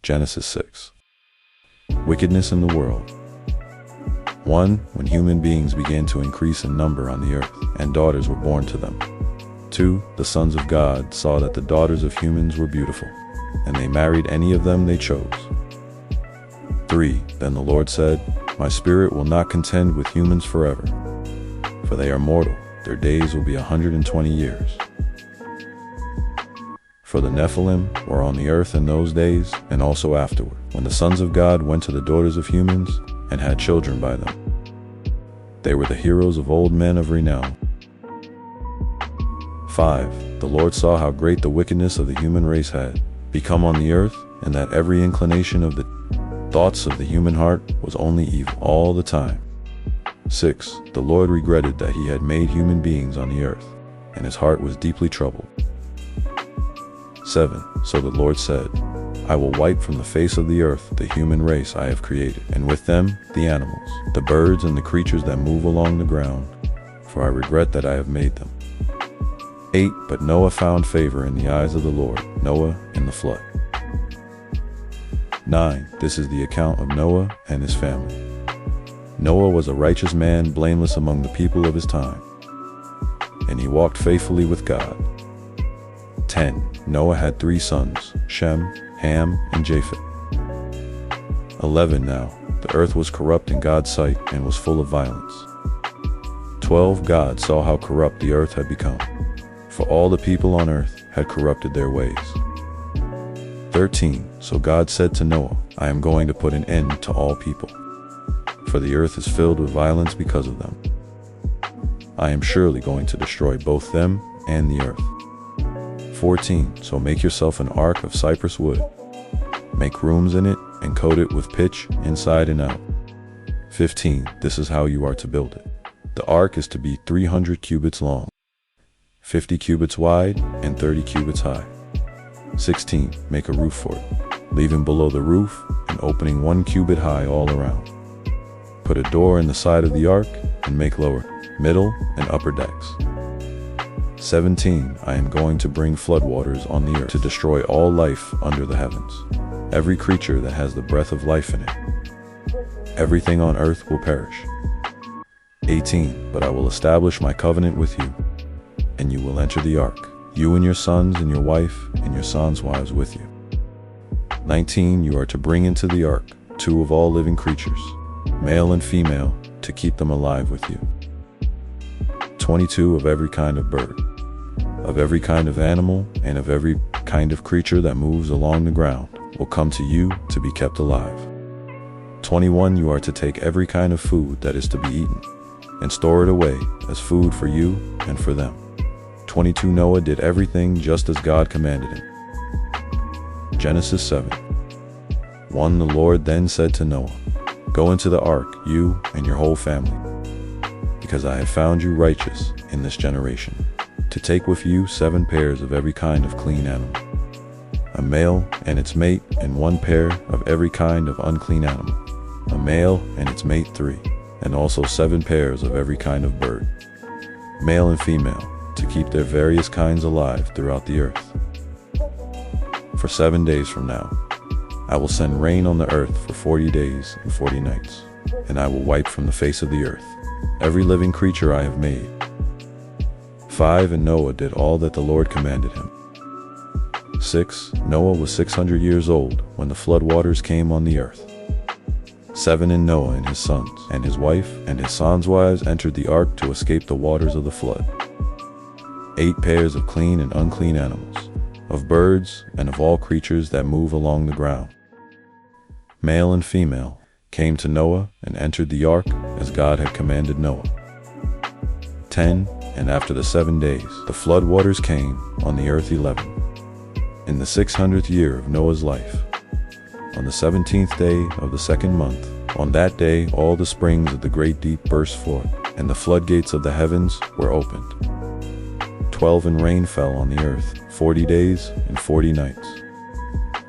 Genesis 6. Wickedness in the world. 1. When human beings began to increase in number on the earth, and daughters were born to them. 2. The sons of God saw that the daughters of humans were beautiful, and they married any of them they chose. 3. Then the Lord said, My spirit will not contend with humans forever, for they are mortal, their days will be 120 years. For the Nephilim were on the earth in those days, and also afterward, when the sons of God went to the daughters of humans, and had children by them. They were the heroes of old men of renown. 5. The Lord saw how great the wickedness of the human race had become on the earth, and that every inclination of the thoughts of the human heart was only evil all the time. 6. The Lord regretted that he had made human beings on the earth, and his heart was deeply troubled. 7. So the Lord said, I will wipe from the face of the earth the human race I have created, and with them the animals, the birds and the creatures that move along the ground, for I regret that I have made them. 8. But Noah found favor in the eyes of the Lord, Noah in the flood. 9. This is the account of Noah and his family. Noah was a righteous man, blameless among the people of his time, and he walked faithfully with God. 10. Noah had 3 sons, Shem, Ham, and Japheth. 11. Now, the earth was corrupt in God's sight and was full of violence. 12. God saw how corrupt the earth had become, for all the people on earth had corrupted their ways. 13. So God said to Noah, I am going to put an end to all people, for the earth is filled with violence because of them. I am surely going to destroy both them and the earth. 14. So make yourself an ark of cypress wood. Make rooms in it and coat it with pitch inside and out. 15. This is how you are to build it. The ark is to be 300 cubits long, 50 cubits wide, and 30 cubits high. 16. Make a roof for it, leaving below the roof an opening 1 cubit high all around. Put a door in the side of the ark and make lower, middle, and upper decks. 17. I am going to bring floodwaters on the earth to destroy all life under the heavens, every creature that has the breath of life in it. Everything on earth will perish. 18. But I will establish my covenant with you, and you will enter the ark, you and your sons and your wife and your sons' wives with you. 19. You are to bring into the ark 2 of all living creatures, male and female, to keep them alive with you. 22. Of every kind of bird, of every kind of animal, and of every kind of creature that moves along the ground will come to you to be kept alive. 21. You are to take every kind of food that is to be eaten, and store it away as food for you and for them. 22. Noah did everything just as God commanded him. Genesis 7. 1. The Lord then said to Noah, Go into the ark, you and your whole family, because I have found you righteous in this generation, to take with you 7 pairs of every kind of clean animal, a male and its mate, and 1 pair of every kind of unclean animal, a male and its mate 3, and also 7 pairs of every kind of bird, male and female, to keep their various kinds alive throughout the earth. For 7 days from now, I will send rain on the earth for 40 days and 40 nights, and I will wipe from the face of the earth every living creature I have made. 5. And Noah did all that the Lord commanded him. 6. Noah was 600 years old when the flood waters came on the earth. 7. And Noah and his sons, and his wife, and his sons' wives entered the ark to escape the waters of the flood. 8 pairs of clean and unclean animals, of birds, and of all creatures that move along the ground, male and female, came to Noah and entered the ark as God had commanded Noah. 10. And after the 7 days, the flood waters came on the earth. 11. In the 600th year of Noah's life, on the 17th day of the 2nd month, on that day all the springs of the great deep burst forth, and the floodgates of the heavens were opened. 12. And rain fell on the earth 40 days and 40 nights.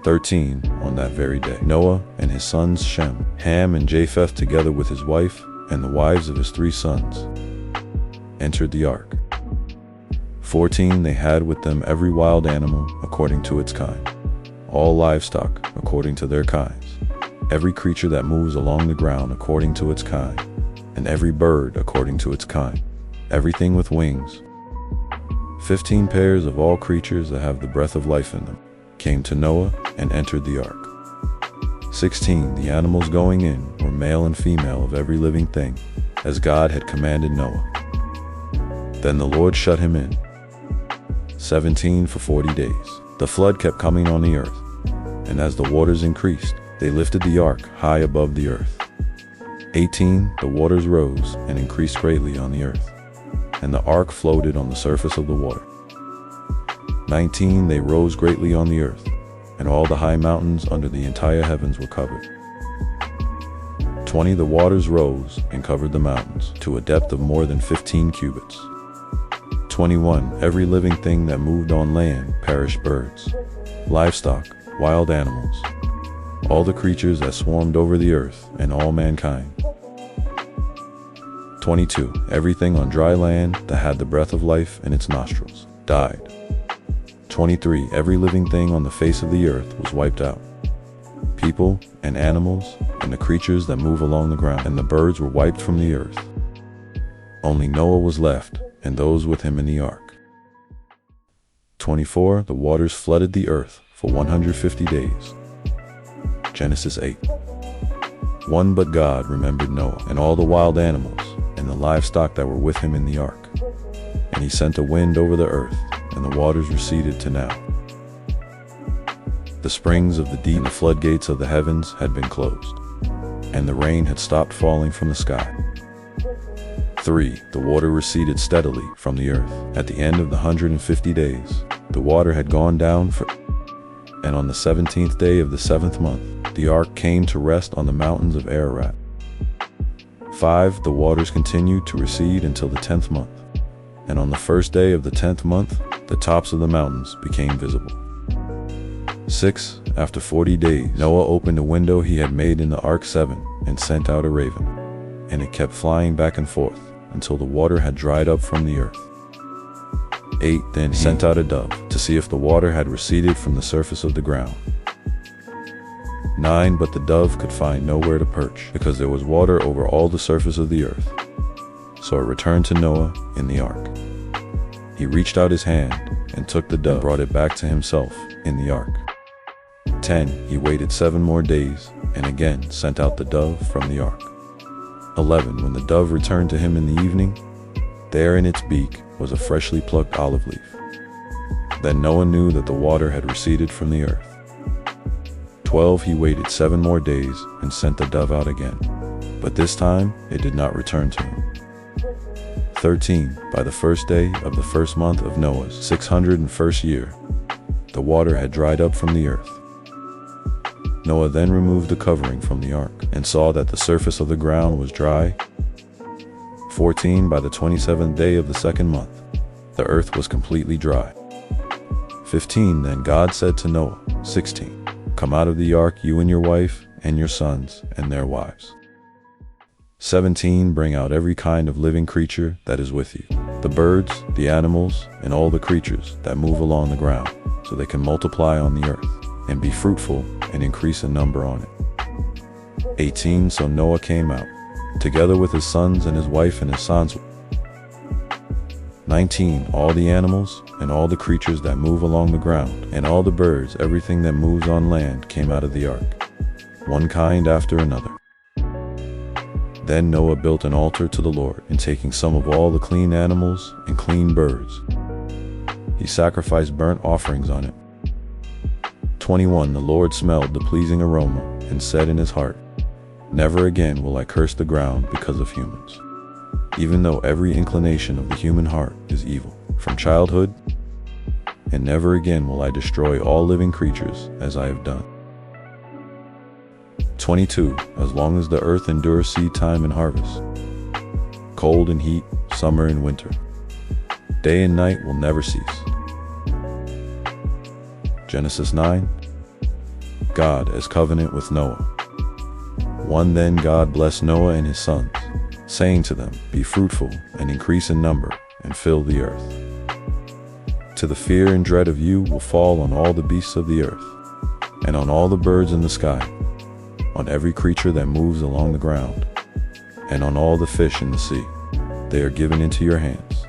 13. On that very day, Noah and his sons Shem, Ham, and Japheth, together with his wife and the wives of his 3 sons, entered the ark. 14. They had with them every wild animal according to its kind, all livestock according to their kinds, every creature that moves along the ground according to its kind, and every bird according to its kind, everything with wings. 15 pairs of all creatures that have the breath of life in them came to Noah and entered the ark. 16 The animals going in were male and female of every living thing, as God had commanded Noah. Then the Lord shut him in. 17 For 40 days the flood kept coming on the earth, and as the waters increased, they lifted the ark high above the earth. 18 The waters rose and increased greatly on the earth, and the ark floated on the surface of the water. 19 They rose greatly on the earth, and all the high mountains under the entire heavens were covered. 20 The waters rose and covered the mountains to a depth of more than 15 cubits. 21 Every living thing that moved on land perished: birds, livestock, wild animals, all the creatures that swarmed over the earth, and all mankind. 22 Everything on dry land that had the breath of life in its nostrils died. 23 Every living thing on the face of the earth was wiped out, people and animals and the creatures that move along the ground, and the birds were wiped from the earth. Only Noah was left, and those with him in the ark. 24 The waters flooded the earth for 150 days. Genesis 8. 1 But God remembered Noah and all the wild animals and the livestock that were with him in the ark. And he sent a wind over the earth, and the waters receded to now. The springs of the deep and the floodgates of the heavens had been closed, and the rain had stopped falling from the sky. 3 The water receded steadily from the earth. At the end of the 150 days, the water had gone down and on the 17th day of the 7th month, the ark came to rest on the mountains of Ararat. 5 The waters continued to recede until the 10th month, and on the first day of the 10th month, the tops of the mountains became visible. 6 After 40 days, Noah opened a window he had made in the ark 7 and sent out a raven, and it kept flying back and forth until the water had dried up from the earth. 8 Then he sent out a dove to see if the water had receded from the surface of the ground. 9 But the dove could find nowhere to perch, because there was water over all the surface of the earth. So it returned to Noah in the ark. He reached out his hand and took the dove and brought it back to himself in the ark. 10 He waited 7 more days and again sent out the dove from the ark. 11 When the dove returned to him in the evening, there in its beak was a freshly plucked olive leaf. Then Noah knew that the water had receded from the earth. 12 He waited 7 more days and sent the dove out again, but this time it did not return to him. 13 By the first day of the first month of Noah's 601st year, the water had dried up from the earth. Noah then removed the covering from the ark and saw that the surface of the ground was dry. 14 By the 27th day of the 2nd month, the earth was completely dry. 15 Then God said to Noah. 16 Come out of the ark, you and your wife, and your sons, and their wives. 17 Bring out every kind of living creature that is with you, the birds, the animals, and all the creatures that move along the ground, so they can multiply on the earth, and be fruitful and increase in number on it. 18 So Noah came out, together with his sons and his wife and his sons. 19 All the animals and all the creatures that move along the ground, and all the birds, everything that moves on land, came out of the ark, one kind after another. Then Noah built an altar to the Lord, and taking some of all the clean animals and clean birds, he sacrificed burnt offerings on it. 21 The Lord smelled the pleasing aroma and said in his heart, Never again will I curse the ground because of humans, even though every inclination of the human heart is evil from childhood, and never again will I destroy all living creatures as I have done. 22 As long as the earth endures seed time and harvest, cold and heat, summer and winter, day and night will never cease. Genesis 9 God as covenant with Noah. 1 Then God blessed Noah and his sons, saying to them, Be fruitful and increase in number, and fill the earth. To the fear and dread of you will fall on all the beasts of the earth, and on all the birds in the sky, on every creature that moves along the ground, and on all the fish in the sea. They are given into your hands.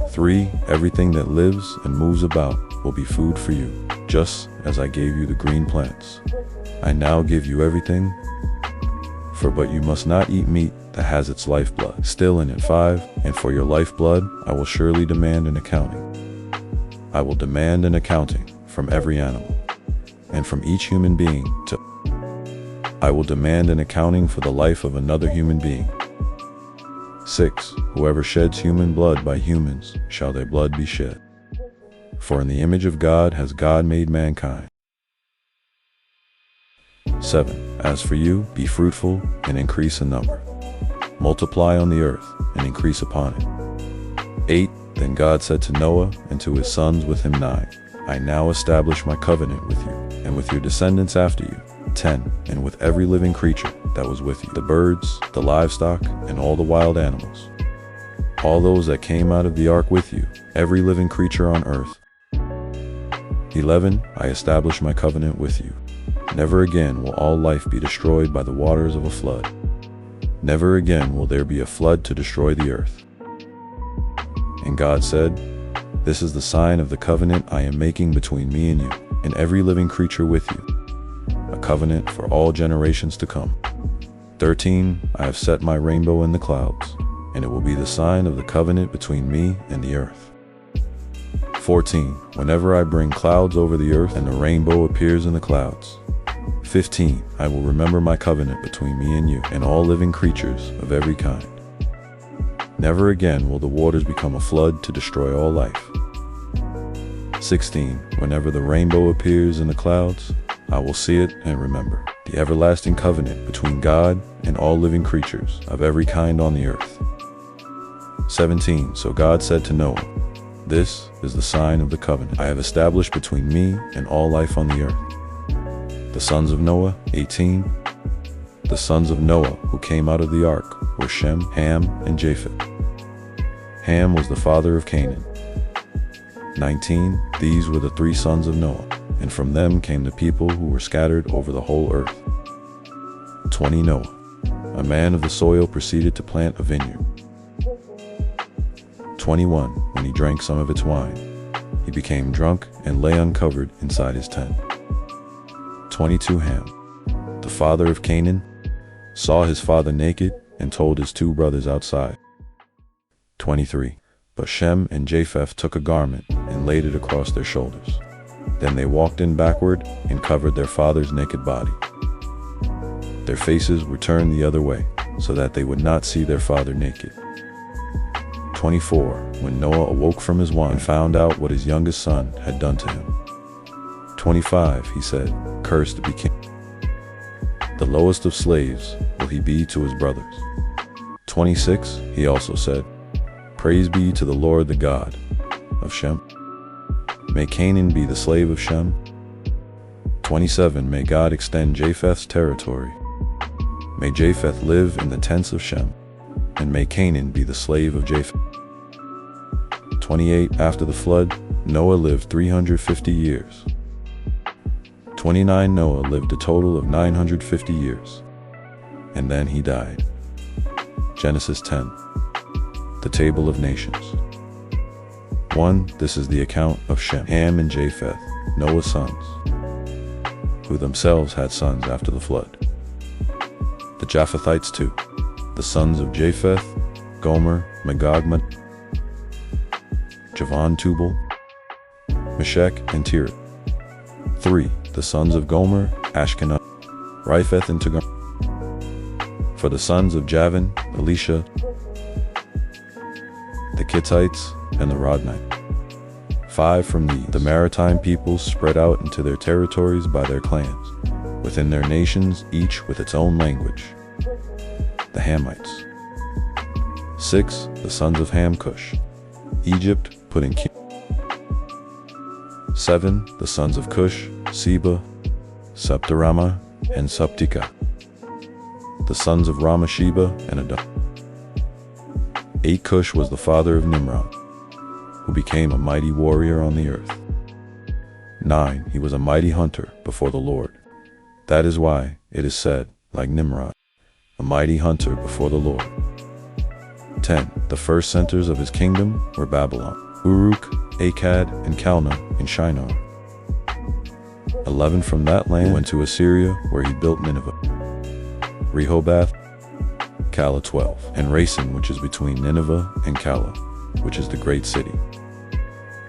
3. Everything that lives and moves about will be food for you, just as I gave you the green plants. I now give you everything, but you must not eat meat that has its lifeblood still in it. 5. And for your lifeblood I will surely demand an accounting. I will demand an accounting from every animal, and from each human being too. I will demand an accounting for the life of another human being. 6. Whoever sheds human blood, by humans shall their blood be shed. For in the image of God has God made mankind. 7. As for you, be fruitful and increase in number. Multiply on the earth and increase upon it. 8. Then God said to Noah and to his sons with him 9, I now establish my covenant with you, and with your descendants after you. 10. And with every living creature that was with you, the birds, the livestock, and all the wild animals, all those that came out of the ark with you, every living creature on earth. 11. I establish my covenant with you. Never again will all life be destroyed by the waters of a flood. Never again will there be a flood to destroy the earth. And God said, This is the sign of the covenant I am making between me and you, and every living creature with you, a covenant for all generations to come. 13. I have set my rainbow in the clouds, and it will be the sign of the covenant between me and the earth. 14. Whenever I bring clouds over the earth and the rainbow appears in the clouds. 15. I will remember my covenant between me and you and all living creatures of every kind. Never again will the waters become a flood to destroy all life. 16. Whenever the rainbow appears in the clouds, I will see it and remember the everlasting covenant between God and all living creatures of every kind on the earth. 17. So God said to Noah, This is the sign of the covenant I have established between me and all life on the earth. The sons of Noah. 18. The sons of Noah who came out of the ark were Shem, Ham, and Japheth. Ham was the father of Canaan. 19. These were the 3 sons of Noah, and from them came the people who were scattered over the whole earth. 20. Noah, a man of the soil, proceeded to plant a vineyard. 21. When he drank some of its wine, he became drunk and lay uncovered inside his tent. 22. Ham, the father of Canaan, saw his father naked and told his 2 brothers outside. 23. But Shem and Japheth took a garment and laid it across their shoulders. Then they walked in backward and covered their father's naked body. Their faces were turned the other way, so that they would not see their father naked. 24. When Noah awoke from his wine and found out what his youngest son had done to him. 25. He said, Cursed be King. The lowest of slaves will he be to his brothers. 26. He also said, Praise be to the Lord, the God of Shem. May Canaan be the slave of Shem. 27. May God extend Japheth's territory. May Japheth live in the tents of Shem, and may Canaan be the slave of Japheth. 28. After the flood, Noah lived 350 years. 29. Noah lived a total of 950 years, and then he died. Genesis 10. The Table of Nations. 1. This is the account of Shem, Ham, and Japheth, Noah's sons, who themselves had sons after the flood. The Japhethites. 2. The sons of Japheth, Gomer, Magog, Javan, Tubal, Meshech, and Tiras. 3. The sons of Gomer, Ashkenaz, Riphath, and Togarmah. For the sons of Javan, Elisha, the Kittites, and the Rodnite. 5. From the maritime peoples spread out into their territories by their clans, within their nations, each with its own language. The Hamites. 6. The sons of Ham, Cush, Egypt, put in king. 7. The sons of Cush, Seba, Septarama, and Sabtika. The sons of Rama, Sheba, and Adam. 8. Cush was the father of Nimrod, who became a mighty warrior on the earth. 9. He was a mighty hunter before the Lord. That is why it is said, like Nimrod, a mighty hunter before the Lord. 10. The first centers of his kingdom were Babylon, Uruk, Akkad, and Calneh in Shinar. 11. From that land went to Assyria, where he built Nineveh, Rehoboth, Calah 12, and Racin, which is between Nineveh and Calah, which is the great city.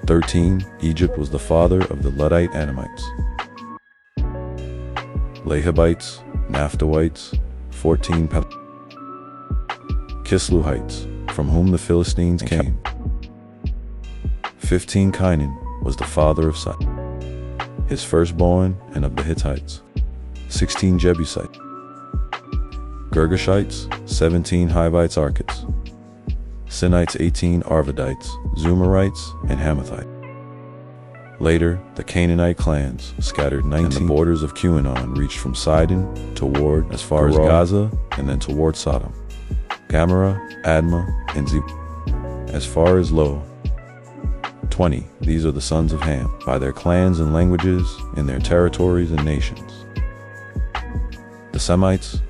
13. Egypt was the father of the Luddite Anamites, Lahabites, Naphtuhites, 14. Kisluhites, from whom the Philistines came. 15. Canaan was the father of Seth, his firstborn, and of the Hittites. 16. Jebusites, Girgashites, 17. Hivites, Arkites, Sinites, 18. Arvadites, Zumarites, and Hamathites. Later, the Canaanite clans scattered 19, and the borders of Cuanon reached from Sidon toward as far as Gaza, and then toward Sodom, Gomorrah, Admah, and Zeboim, as far as Lo. 20. These are the sons of Ham, by their clans and languages, in their territories and nations. The Semites.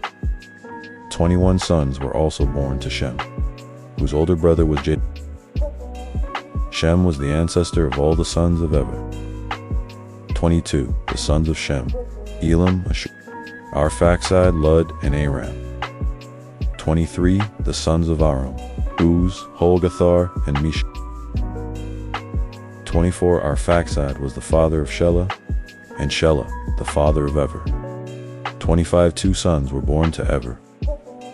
21 sons were also born to Shem, whose older brother was Japheth. Shem was the ancestor of all the sons of Eber. 22. The sons of Shem, Elam, Ashur, Arphaxad, Lud, and Aram. 23. The sons of Aram, Uz, Holgathar, and Mish. 24. Arphaxad was the father of Shelah, and Shelah the father of Ever. 25. Two sons were born to Ever.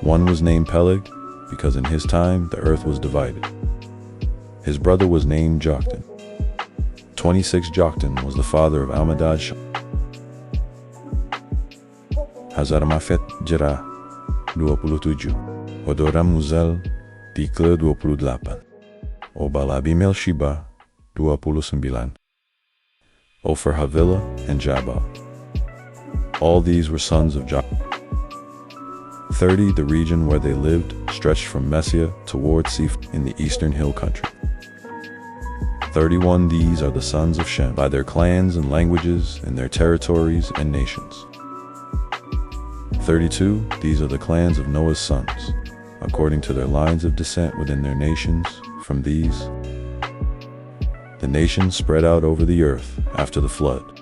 One was named Peleg, because in his time the earth was divided. His brother was named Joktan. 26. Joktan was the father of Almadad. Hazarmafet Jera 27, Odoram Uzel Tikle 28, Obalabimel Shiba 29, Ophir Havilah and Jabal. All these were sons of Joktan. 30. The region where they lived stretched from Messia toward Siph in the eastern hill country. 31. These are the sons of Shem, by their clans and languages, in their territories and nations. 32. These are the clans of Noah's sons, according to their lines of descent within their nations. From these, the nations spread out over the earth after the flood.